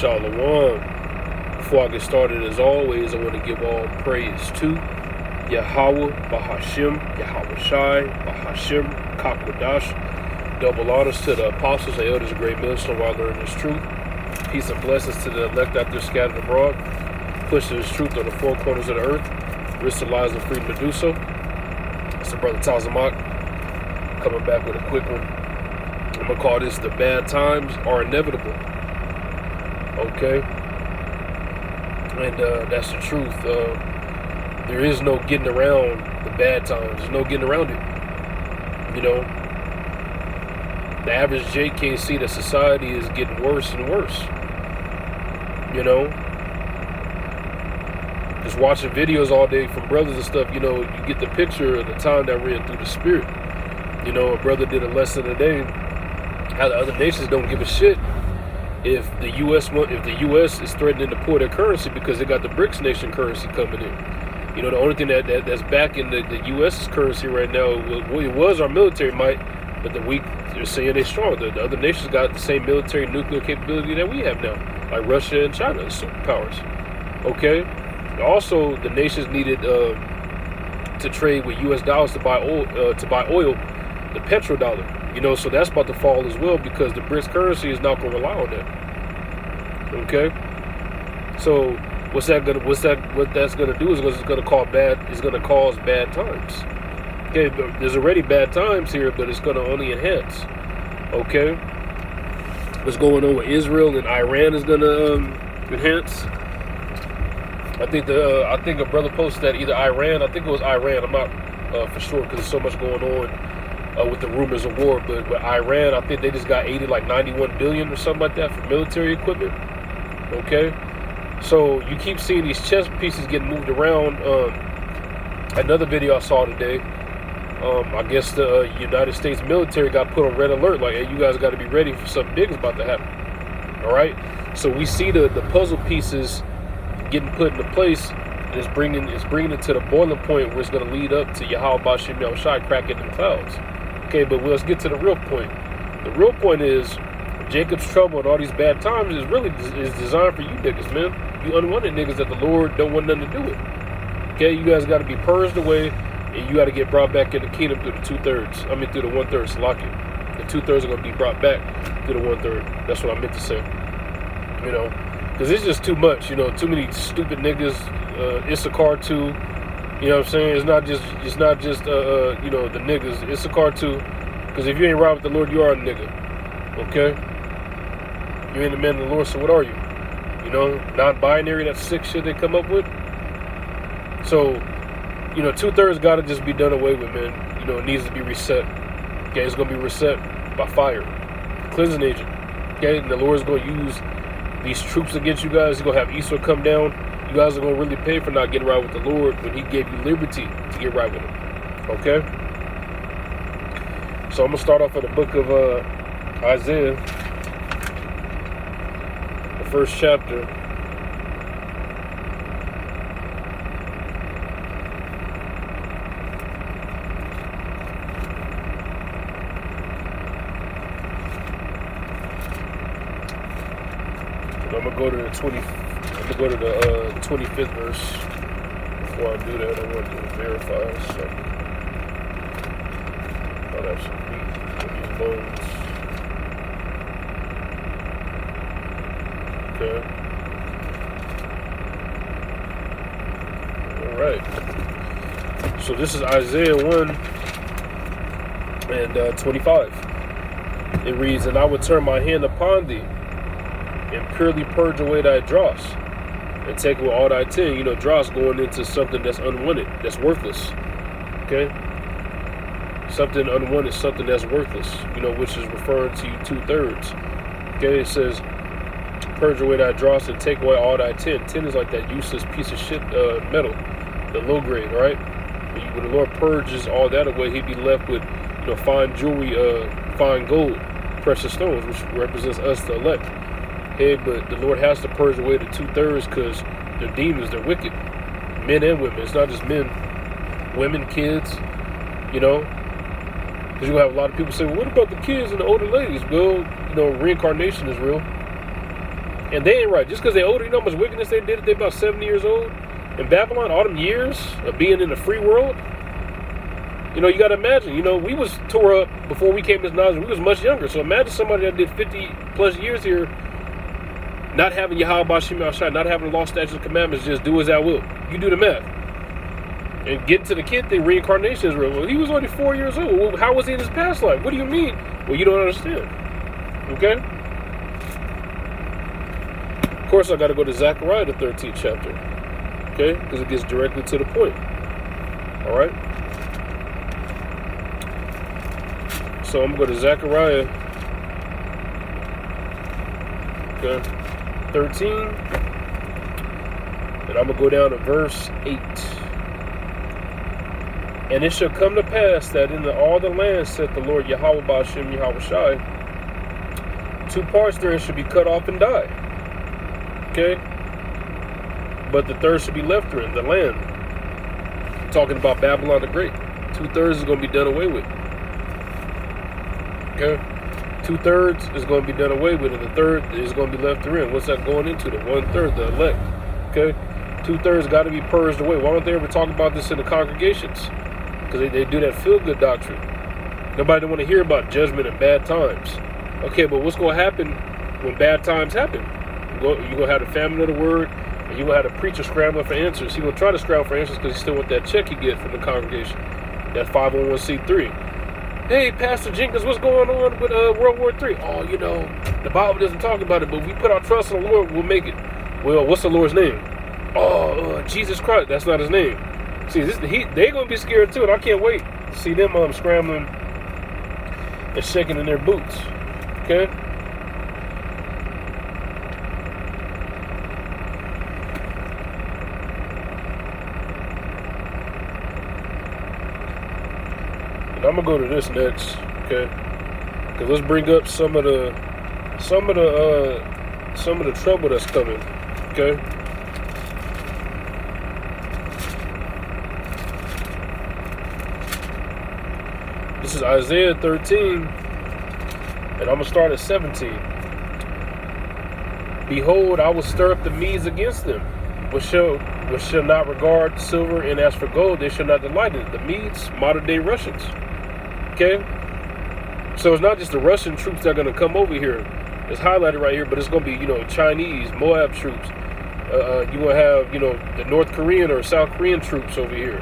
Shalom. Before I get started, as always, I want to give all praise to Yahweh, Bahashim, Yahweh Shai, Bahashim, Kakwadash. Double honors to the apostles, the elders, of great millstone while learning this truth. Peace and blessings to the elect out there scattered abroad. Pushing this truth on the four corners of the earth. Risk the lives and freedom to do so. It's the brother Tazamak coming back with a quick one. I'm going to call this the bad times are inevitable. Okay? And that's the truth. There is no getting around the bad times. There's no getting around it. You know? The average J can't see that society is getting worse and worse. You know? Just watching videos all day from brothers and stuff, you know, you get the picture of the time that ran through the spirit. You know, a brother did a lesson today, how the other nations don't give a shit if the U.S. is threatening to pull their currency because they got the BRICS nation currency coming in. You know, the only thing that's backing the U.S.'s currency right now, it was our military might, but they're saying they're strong. The other nations got the same military nuclear capability that we have now, like Russia and China, superpowers. Okay? Also, the nations needed to trade with U.S. dollars to buy oil, the petrodollar. You know, so that's about to fall as well because the BRICS currency is not going to rely on that. Okay, so what that's going to do is it's going to cause bad times. Okay, there's already bad times here, but it's going to only enhance. Okay, what's going on with Israel and Iran is going to enhance. I think a brother posted that either Iran, I think it was Iran, I'm not for sure because there's so much going on with the rumors of war, but with Iran, I think they just got aided like 91 billion or something like that for military equipment. Okay, so you keep seeing these chess pieces getting moved around. Another video I saw today, I guess the United States military got put on red alert, like, hey, you guys got to be ready for something big is about to happen. All right, so we see the puzzle pieces getting put into place, and it's bringing it to the boiling point where it's going to lead up to Yahweh Bashim Yahushai cracking the clouds. Okay, but let's get to the real point. The real point is Jacob's trouble and all these bad times is designed for you niggas, man. You unwanted niggas that the Lord don't want nothing to do with. Okay, you guys got to be purged away, and you got to get brought back in the kingdom through the 2/3. I mean, through the 1/3 Salakia. The 2/3 are going to be brought back through the 1/3. That's what I meant to say. You know, because it's just too much. You know, too many stupid niggas. Issachar too. You know what I'm saying? It's not just you know, the niggas. Issachar too. Because if you ain't right with the Lord, you are a nigga. Okay? You ain't the man of the Lord, so what are you? You know, non-binary, that sick shit they come up with. So, you know, 2/3 got to just be done away with, man. You know, it needs to be reset. Okay, it's going to be reset by fire. Cleansing agent. Okay, and the Lord's going to use these troops against you guys. He's going to have Esau come down. You guys are going to really pay for not getting right with the Lord when he gave you liberty to get right with him. Okay? So I'm going to start off with the book of Isaiah, the first chapter. And I'm going to go to the 25th verse. Before I do that, I want to verify something. I'll have some meat in these bones. Okay. Alright. So this is Isaiah 1 and 25. It reads, "And I will turn my hand upon thee, and purely purge away thy dross, and take away all thy tin." You know, dross going into something that's unwanted, that's worthless. Okay? Something unwanted, something that's worthless, you know, which is referring to you 2/3. Okay, it says, purge away thy dross and take away all thy tin. Tin is like that useless piece of shit metal, the low grade, right? When the Lord purges all that away, he'd be left with, you know, fine jewelry, fine gold, precious stones, which represents us, the elect. Hey, but the Lord has to purge away the 2/3 because they're demons, they're wicked. Men and women. It's not just men. Women, kids, you know. Because you have a lot of people say, well, what about the kids and the older ladies? Well, you know, reincarnation is real. And they ain't right. Just because they're older, you know how much wickedness they did? They're about 70 years old. In Babylon, all them years of being in the free world, you know, you got to imagine, you know, we was tore up before we came to this knowledge. We was much younger. So imagine somebody that did 50 plus years here, not having Yahweh Bashim Al-Shai, not having the law, statutes, and commandments, just do as I will. You do the math. And getting to the kid thing, reincarnation is real. Well, he was only 4 years old. Well, how was he in his past life? What do you mean? Well, you don't understand. Okay? Of course, I got to go to Zechariah, the 13th chapter. Okay? Because it gets directly to the point. All right? So I'm going to go to Zechariah, okay, 13, and I'm going to go down to verse 8. And it shall come to pass that in all the land, saith the Lord Yahweh Ba'ashem Yahweh Shai, 2 parts therein shall be cut off and die. Okay? But the third shall be left therein, the land. I'm talking about Babylon the Great. 2/3 is going to be done away with. Okay? 2/3 is going to be done away with, and the third is going to be left therein. What's that going into? The 1/3, the elect. Okay? 2/3 got to be purged away. Why don't they ever talk about this in the congregations? Because they do that feel-good doctrine. Nobody want to hear about judgment and bad times. Okay, but what's going to happen when bad times happen? You're going to have the famine of the word, and you're going to have the preacher scrambling for answers. He's going to try to scramble for answers because he still want that check he get from the congregation. That 501c3. Hey, Pastor Jenkins, what's going on with World War III? Oh, you know, the Bible doesn't talk about it, but if we put our trust in the Lord, we'll make it. Well, what's the Lord's name? Oh, Jesus Christ. That's not his name. See, they're going to be scared too, and I can't wait to see them scrambling and shaking in their boots. Okay? And I'm going to go to this next, okay? Because let's bring up some of the trouble that's coming, okay? This is Isaiah 13, and I'm going to start at 17. Behold, I will stir up the Medes against them, which shall not regard silver, and as for gold, they shall not delight in it. The Medes, modern-day Russians. Okay? So it's not just the Russian troops that are going to come over here. It's highlighted right here, but it's going to be, you know, Chinese, Moab troops. You will have, you know, the North Korean or South Korean troops over here.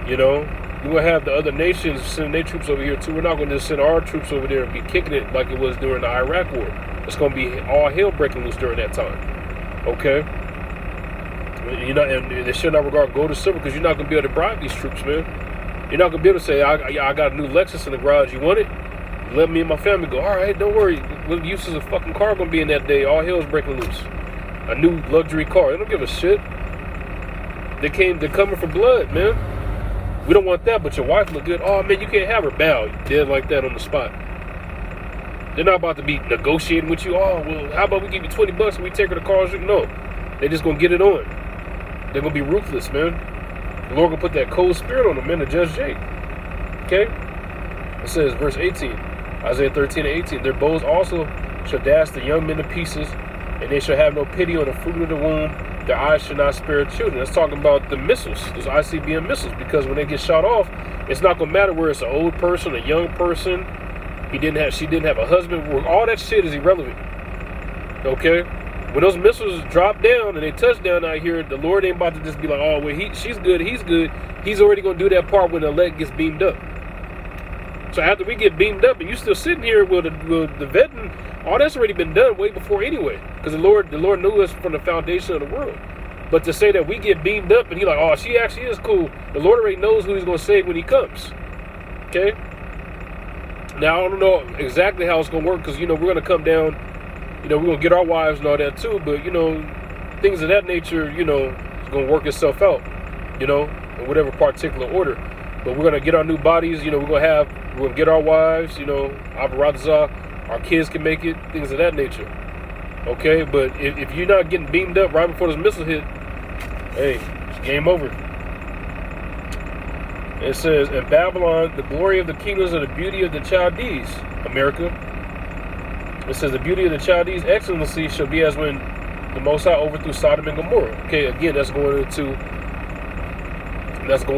You know? You will have the other nations sending their troops over here too. We're not going to just send our troops over there and be kicking it like it was during the Iraq War. It's going to be all hell breaking loose during that time. Okay? And they should not regard gold or silver because you're not going to be able to bribe these troops, man. You're not going to be able to say, I got a new Lexus in the garage. You want it? Let me and my family go. All right, don't worry. What use is a fucking car going to be in that day? All hell's breaking loose. A new luxury car. They don't give a shit. They're coming for blood, man. We don't want that, but your wife look good. Oh, man, you can't have her. Bow. Dead like that on the spot. They're not about to be negotiating with you. Oh, well, how about we give you $20 and we take her to cars? No. They're just going to get it on. They're going to be ruthless, man. The Lord going to put that cold spirit on them, man, to judge Jake. Okay? It says, verse 18. Isaiah 13 and 18. Their bows also shall dash the young men to pieces, and they shall have no pity on the fruit of the womb. Their eyes should not spare children. That's talking about the missiles, those ICBM missiles, because when they get shot off, it's not going to matter where it's an old person, a young person, she didn't have a husband. All that shit is irrelevant. Okay? When those missiles drop down and they touch down out here, the Lord ain't about to just be like, oh, well, she's good, he's good. He's already going to do that part when the elect gets beamed up. So after we get beamed up and you still sitting here with the vetting, all that's already been done way before anyway. Because the Lord knew us from the foundation of the world. But to say that we get beamed up and he like, oh, she actually is cool, the Lord already knows who he's going to save when he comes. Okay? Now, I don't know exactly how it's going to work because, you know, we're going to come down, you know, we're going to get our wives and all that too. But, you know, things of that nature, you know, it's going to work itself out, you know, in whatever particular order. But we're going to get our new bodies, you know, we're going to get our wives, you know, Abarazah, our kids can make it, things of that nature. Okay, but if you're not getting beamed up right before this missile hit, hey, it's game over. It says, in Babylon, the glory of the kingdoms and the beauty of the Chaldees, America, It says the beauty of the Chaldees' excellency shall be as when the Most High overthrew Sodom and Gomorrah. Okay, again, that's going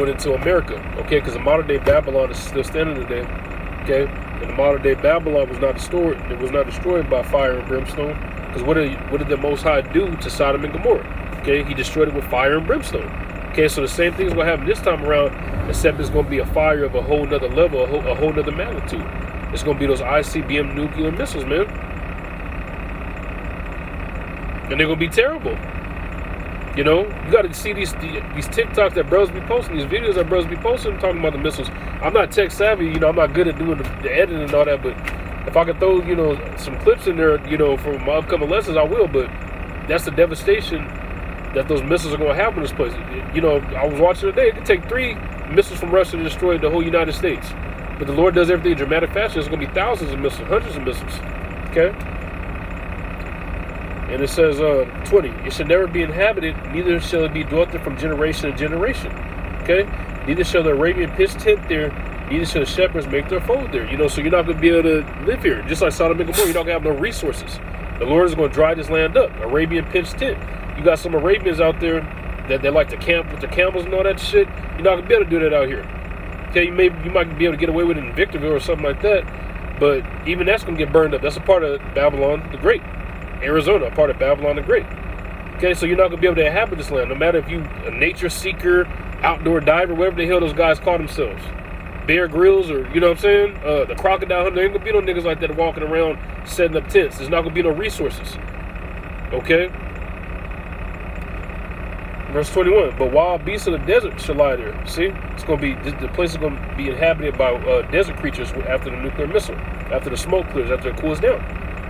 into America. Okay, because the modern day Babylon is still standing today. Okay, and the modern day Babylon was not destroyed. It was not destroyed by fire and brimstone. Because what did the Most High do to Sodom and Gomorrah? Okay, He destroyed it with fire and brimstone. Okay, so the same thing is going to happen this time around, except it's going to be a fire of a whole nother level, a whole nother magnitude. It's going to be those ICBM nuclear missiles, man. And they're going to be terrible. You know, you got to see these TikToks that brothers be posting, these videos that brothers be posting, talking about the missiles. I'm not tech savvy, you know, I'm not good at doing the editing and all that, but if I could throw, you know, some clips in there, you know, for my upcoming lessons, I will. But that's the devastation that those missiles are going to have in this place. You know, I was watching today, it could take 3 missiles from Russia to destroy the whole United States. But the Lord does everything in dramatic fashion. There's going to be thousands of missiles, hundreds of missiles. Okay? And it says, 20, it shall never be inhabited, neither shall it be dwelt there from generation to generation. Okay? Neither shall the Arabian pitch tent there, neither shall the shepherds make their fold there. You know, so you're not going to be able to live here. Just like Sodom and Gomorrah, you're not going to have no resources. The Lord is going to dry this land up. Arabian pitch tent. You got some Arabians out there that they like to camp with their camels and all that shit. You're not going to be able to do that out here. Okay, you might be able to get away with it in Victorville or something like that, but even that's going to get burned up. That's a part of Babylon the Great. Arizona, a part of Babylon the Great. Okay, so you're not going to be able to inhabit this land, no matter if you a nature seeker, outdoor diver, whatever the hell those guys call themselves. Bear Grylls, or, you know what I'm saying? The crocodile hunter. There ain't going to be no niggas like that walking around setting up tents. There's not going to be no resources. Okay? Verse 21, but wild beasts of the desert shall lie there. See? It's going to be, the place is going to be inhabited by desert creatures after the nuclear missile, after the smoke clears, after it cools down.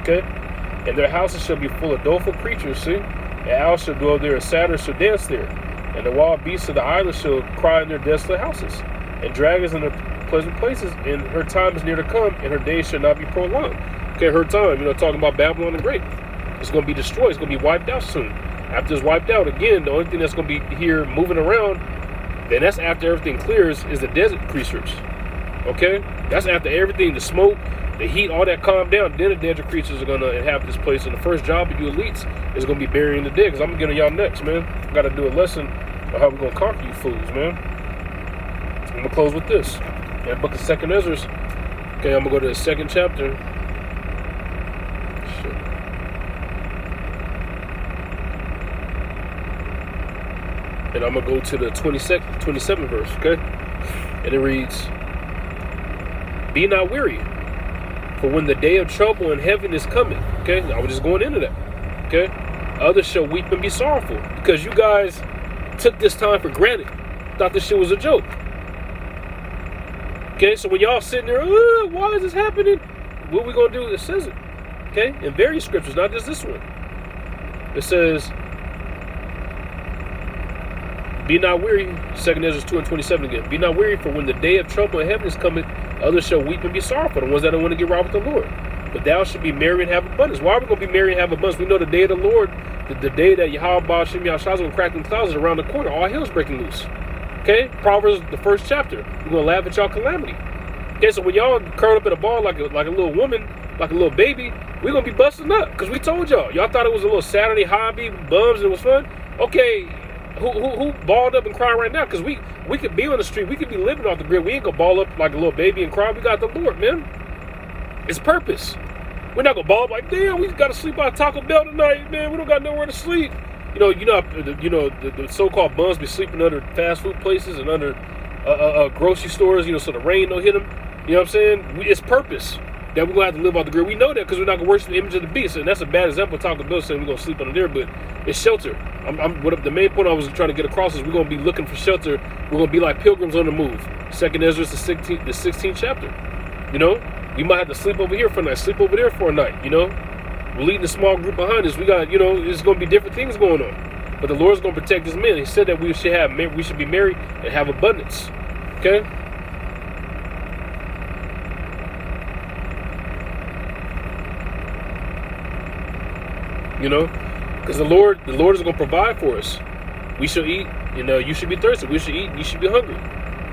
Okay? And their houses shall be full of doleful creatures, see? And owls shall dwell there, and satyrs shall dance there. And the wild beasts of the island shall cry in their desolate houses. And dragons in their pleasant places, and her time is near to come, and her days shall not be prolonged. Okay, her time, you know, talking about Babylon the Great. It's going to be destroyed. It's going to be wiped out soon. After it's wiped out, again, the only thing that's going to be here moving around, then that's after everything clears, is the desert creatures. Okay? That's after everything, the smoke, the heat, all that calmed down. Then the desert creatures are going to inhabit this place. And the first job of you elites is going to be burying the dead. Because I'm going to get on y'all next, man. I got to do a lesson on how we're going to conquer you fools, man. I'm going to close with this. In the book of 2nd Ezra. Okay, I'm going to go to the 2nd chapter. And I'm going to go to the 27th verse, okay? And it reads, be not weary, for when the day of trouble in heaven is coming, okay? I was just going into that, okay? Others shall weep and be sorrowful, because you guys took this time for granted, thought this shit was a joke. Okay, so when y'all sitting there, why is this happening? What we going to do? It says it, okay? In various scriptures, not just this one. It says, be not weary, 2nd Ezra 2:27 again. Be not weary, for when the day of trouble in heaven is coming, others shall weep and be sorrowful, the ones that don't want to get right with the Lord. But thou shalt be merry and have abundance. Why are we going to be merry and have abundance? We know the day of the Lord, the day that Yahweh Shem Yahshua is going to crack them clouds around the corner. All hell's breaking loose. Okay? Proverbs, the 1st chapter. We're going to laugh at y'all calamity. Okay, so when y'all curl up in a ball like a little woman, like a little baby, we're going to be busting up. Because we told y'all. Y'all thought it was a little Saturday hobby, bums, and it was fun. Okay, who balled up and cry right now? Because we could be on the street. We could be living off the grid. We ain't going to ball up like a little baby and cry. We got the Lord, man. It's purpose. We're not going to ball up like, damn, we got to sleep out Taco Bell tonight, man. We don't got nowhere to sleep. The so-called bums be sleeping under fast food places and under grocery stores, so the rain don't hit them. You know what I'm saying? It's purpose that we're going to have to live off the grid. We know that because we're not going to worship the image of the beast. And that's a bad example of Taco Bell saying we're going to sleep under there, but it's shelter. The main point I was trying to get across is we're going to be looking for shelter. We're going to be like pilgrims on the move. 2nd Ezra, the 16th chapter. We might have to sleep over here for a night, sleep over there for a night, We're leading a small group behind us. We got, there's going to be different things going on. But the Lord's going to protect his men. He said that we should be married and have abundance. Okay? Because the Lord is going to provide for us. We shall eat, you should be thirsty. We should eat, you should be hungry.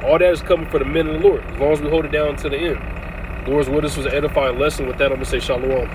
All that is coming for the men of the Lord, as long as we hold it down to the end. Lord's with us was an edifying lesson. With that, I'm going to say shalom.